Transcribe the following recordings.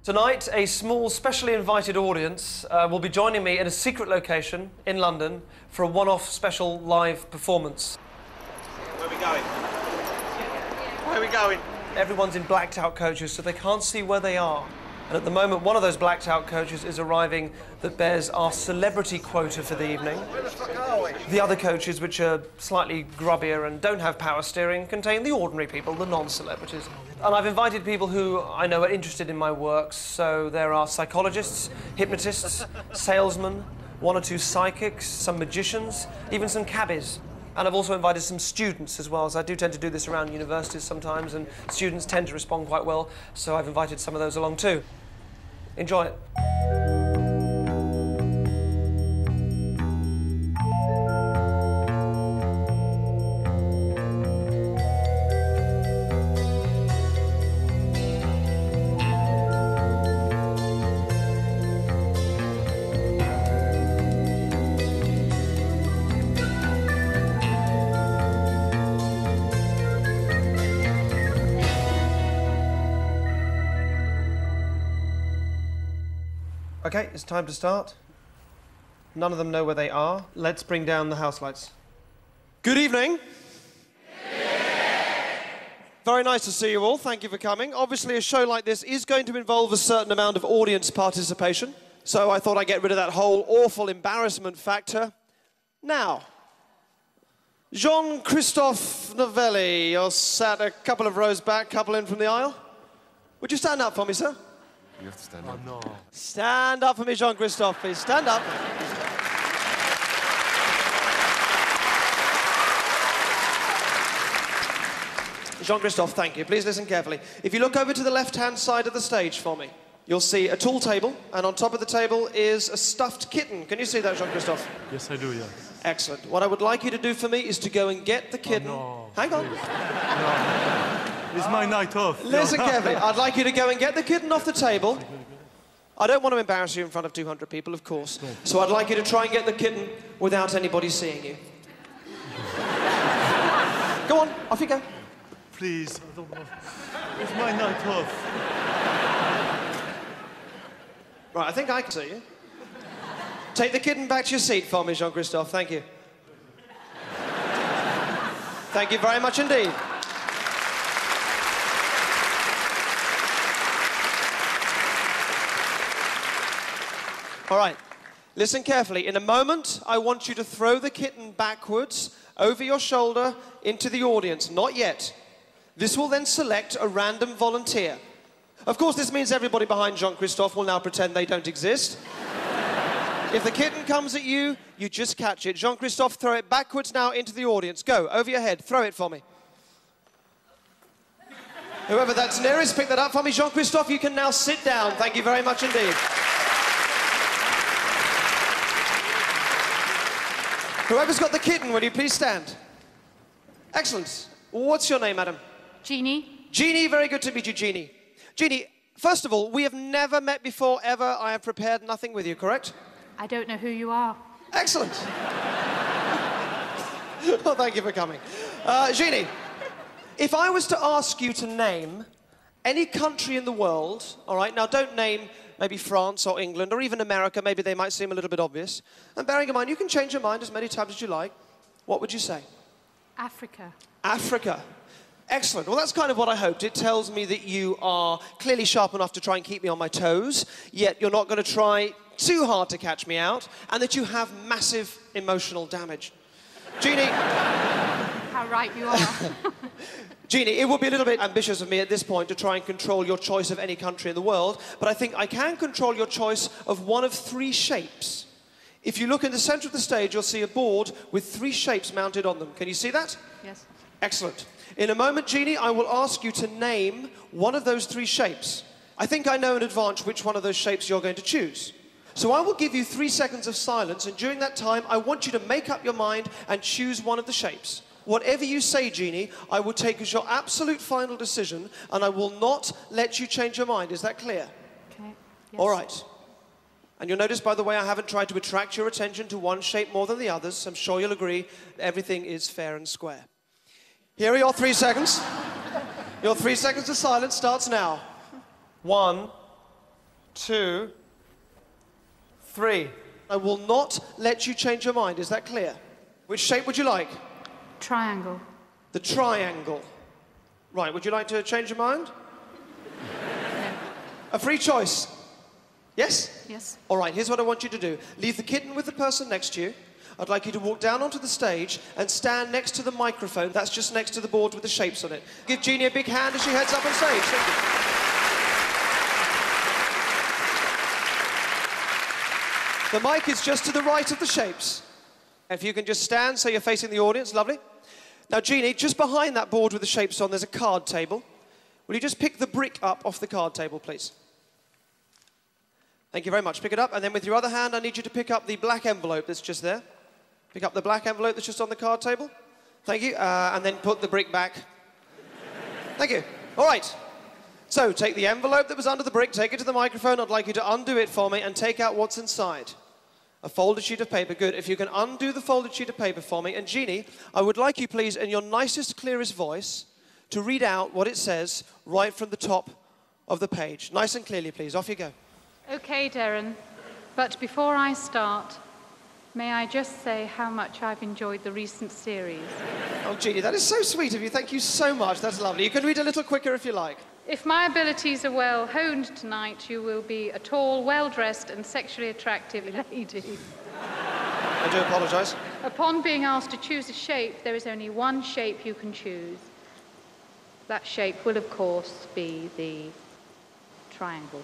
Tonight, a small, specially invited audience will be joining me in a secret location in London for a one-off special live performance. Where are we going? Where are we going? Everyone's in blacked-out coaches, so they can't see where they are. And at the moment, one of those blacked-out coaches is arriving that bears our celebrity quota for the evening. Where the fuck are we? The other coaches, which are slightly grubbier and don't have power steering, contain the ordinary people, the non-celebrities. And I've invited people who I know are interested in my works, so there are psychologists, hypnotists, salesmen, one or two psychics, some magicians, even some cabbies. And I've also invited some students as well, as I do tend to do this around universities sometimes, and students tend to respond quite well, so I've invited some of those along too. Enjoy it. Okay, it's time to start. None of them know where they are. Let's bring down the house lights. Good evening. Very nice to see you all. Thank you for coming. Obviously, a show like this is going to involve a certain amount of audience participation, so I thought I'd get rid of that whole awful embarrassment factor. Now, Jean-Christophe Novelli, you're sat a couple of rows back, couple in from the aisle. Would you stand up for me, sir? You have to stand up. Oh, no. Stand up for me, Jean-Christophe, please. Stand up. Jean-Christophe, thank you. Please listen carefully. If you look over to the left-hand side of the stage for me, you'll see a tall table, and on top of the table is a stuffed kitten. Can you see that, Jean-Christophe? Yes, I do, yes. Excellent. What I would like you to do for me is to go and get the kitten. Oh, no. Hang on. No. It's my night off. Listen carefully. I'd like you to go and get the kitten off the table. I don't want to embarrass you in front of 200 people, of course. No. So I'd like you to try and get the kitten without anybody seeing you. Go on, off you go. Please, I don't know. It's my night off. Right, I think I can see you. Take the kitten back to your seat for me, Jean-Christophe. Thank you. Thank you very much indeed. All right, listen carefully. In a moment, I want you to throw the kitten backwards, over your shoulder, into the audience. Not yet. This will then select a random volunteer. Of course, this means everybody behind Jean-Christophe will now pretend they don't exist. If the kitten comes at you, you just catch it. Jean-Christophe, throw it backwards now into the audience. Go, over your head. Throw it for me. Whoever that's nearest, pick that up for me. Jean-Christophe, you can now sit down. Thank you very much indeed. Whoever's got the kitten, will you please stand? Excellent. What's your name, madam? Jeannie. Jeannie, very good to meet you, Jeannie. Jeannie, first of all, we have never met before, ever. I have prepared nothing with you, correct? I don't know who you are. Excellent. Well, thank you for coming. Jeannie, if I was to ask you to name any country in the world, all right, now don't name maybe France or England or even America, maybe they might seem a little bit obvious. And bearing in mind, you can change your mind as many times as you like. What would you say? Africa. Africa. Excellent. Well, that's kind of what I hoped. It tells me that you are clearly sharp enough to try and keep me on my toes, yet you're not going to try too hard to catch me out, and that you have massive emotional damage. Jeannie... How right you are. Jeannie, it would be a little bit ambitious of me at this point to try and control your choice of any country in the world, but I think I can control your choice of one of three shapes. If you look in the center of the stage, you'll see a board with three shapes mounted on them. Can you see that? Yes. Excellent. In a moment, Jeannie, I will ask you to name one of those three shapes. I think I know in advance which one of those shapes you're going to choose. So I will give you 3 seconds of silence, and during that time, I want you to make up your mind and choose one of the shapes. Whatever you say, Jeannie, I will take as your absolute final decision, and I will not let you change your mind. Is that clear? Okay. Yes. All right. And you'll notice, by the way, I haven't tried to attract your attention to one shape more than the others. I'm sure you'll agree everything is fair and square. Here are your 3 seconds. Your 3 seconds of silence starts now. 1, 2, 3. I will not let you change your mind. Is that clear? Which shape would you like? Triangle. The triangle. Right, would you like to change your mind? No. A free choice. Yes? Yes. All right, here's what I want you to do. Leave the kitten with the person next to you. I'd like you to walk down onto the stage and stand next to the microphone. That's just next to the board with the shapes on it. Give Jeannie a big hand as she heads up on stage. Thank you. The mic is just to the right of the shapes. If you can just stand so you're facing the audience, lovely. Now, Jeannie, just behind that board with the shapes on, there's a card table. Will you just pick the brick up off the card table, please? Thank you very much. Pick it up, and then with your other hand, I need you to pick up the black envelope that's just there. Pick up the black envelope that's just on the card table. Thank you. And then put the brick back. Thank you. All right. So, take the envelope that was under the brick, take it to the microphone. I'd like you to undo it for me and take out what's inside. A folded sheet of paper. Good. If you can undo the folded sheet of paper for me. And Jeannie, I would like you, please, in your nicest, clearest voice, to read out what it says right from the top of the page. Nice and clearly, please. Off you go. Okay, Derren. But before I start, may I just say how much I've enjoyed the recent series? Oh, Jeannie, that is so sweet of you. Thank you so much. That's lovely. You can read a little quicker if you like. If my abilities are well honed tonight, you will be a tall, well-dressed and sexually attractive lady. I do apologise. Upon being asked to choose a shape, there is only one shape you can choose. That shape will, of course, be the triangle.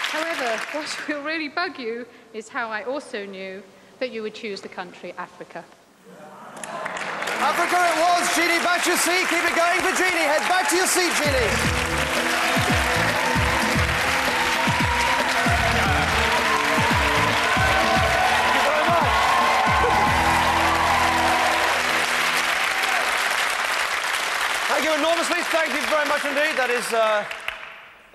However, what will really bug you is how I also knew that you would choose the country Africa. Africa it was. Jeannie, back to your seat. Keep it going for Jeannie. Head back to your seat, Jeannie. Thank you very much. Thank you enormously. Thank you very much indeed. That is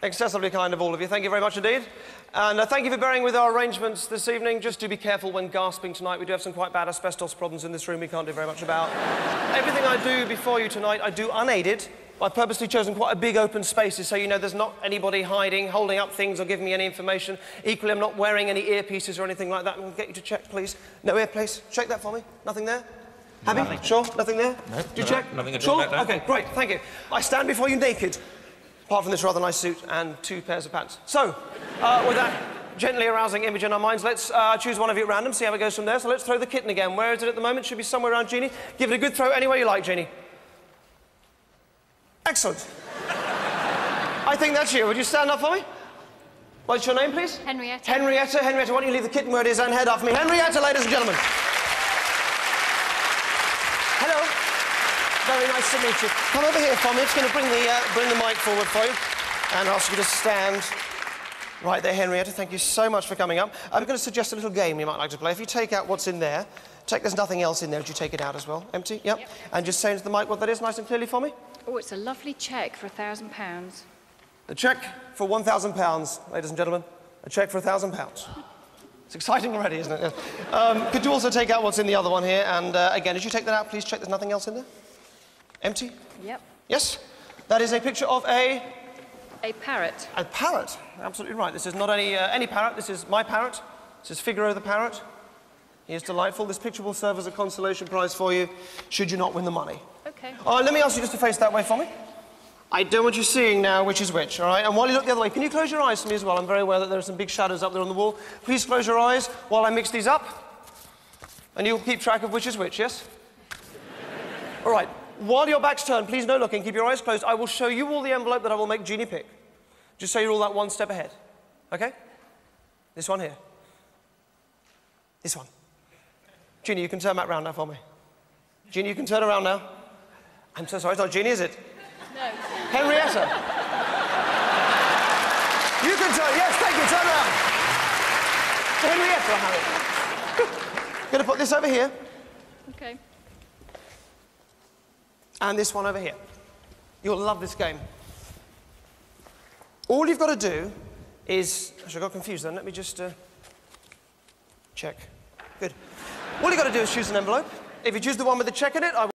excessively kind of all of you. Thank you very much indeed. And thank you for bearing with our arrangements this evening. Just do be careful when gasping tonight. We do have some quite bad asbestos problems in this room we can't do very much about. Everything I do before you tonight, I do unaided. I've purposely chosen quite a big open spaces so you know there's not anybody hiding, holding up things or giving me any information. Equally, I'm not wearing any earpieces or anything like that. I'm going to get you to check, please. No earpiece. Check that for me. Nothing there? Happy? Nothing. Sure? Nothing there? No. Do you check? Nothing at all. Sure? OK, great. Thank you. I stand before you naked. Apart from this rather nice suit and 2 pairs of pants. So, with that gently arousing image in our minds, let's choose one of you at random, see how it goes from there. So let's throw the kitten again. Where is it at the moment? Should be somewhere around Jeannie. Give it a good throw any way you like, Jeannie. Excellent. I think that's you. Would you stand up for me? What's your name, please? Henrietta. Henrietta. Henrietta, why don't you leave the kitten where it is and head up for me? Henrietta, ladies and gentlemen. Hello. Very nice to meet you. Come over here for me. I'm just going to bring the mic forward for you and ask you to stand right there, Henrietta. Thank you so much for coming up. I'm going to suggest a little game you might like to play. If you take out what's in there, check there's nothing else in there. Would you take it out as well? Empty? Yep. And just say into the mic what that is nice and clearly for me. Oh, it's a lovely cheque for £1,000. A cheque for £1,000, ladies and gentlemen. A cheque for £1,000. It's exciting already, isn't it? Could you also take out what's in the other one here? And again, as you take that out, please check there's nothing else in there. Empty? Yep. Yes? That is a picture of a parrot. A parrot. Absolutely right. This is not any parrot. This is my parrot. This is Figaro the parrot. He is delightful. This picture will serve as a consolation prize for you, should you not win the money. Okay. Let me ask you just to face that way for me. I don't want you seeing now which is which, all right? And while you look the other way, can you close your eyes for me as well? I'm very aware that there are some big shadows up there on the wall. Please close your eyes while I mix these up. And you'll keep track of which is which, yes? All right. While your back's turned, please no looking, keep your eyes closed. I will show you all the envelope that I will make Jeannie pick. Just so you're all that one step ahead. OK? This one here. This one. Jeannie, you can turn back round now for me. Jeannie, you can turn around now. I'm so sorry, it's not Jeannie, is it? No. Henrietta. You can turn, yes, thank you, turn around. Henrietta, Harry. Going to put this over here. Okay. And this one over here. You'll love this game. All you've got to do is... Actually, I got confused then. Let me just check. Good. All you've got to do is choose an envelope. If you choose the one with the check in it, I will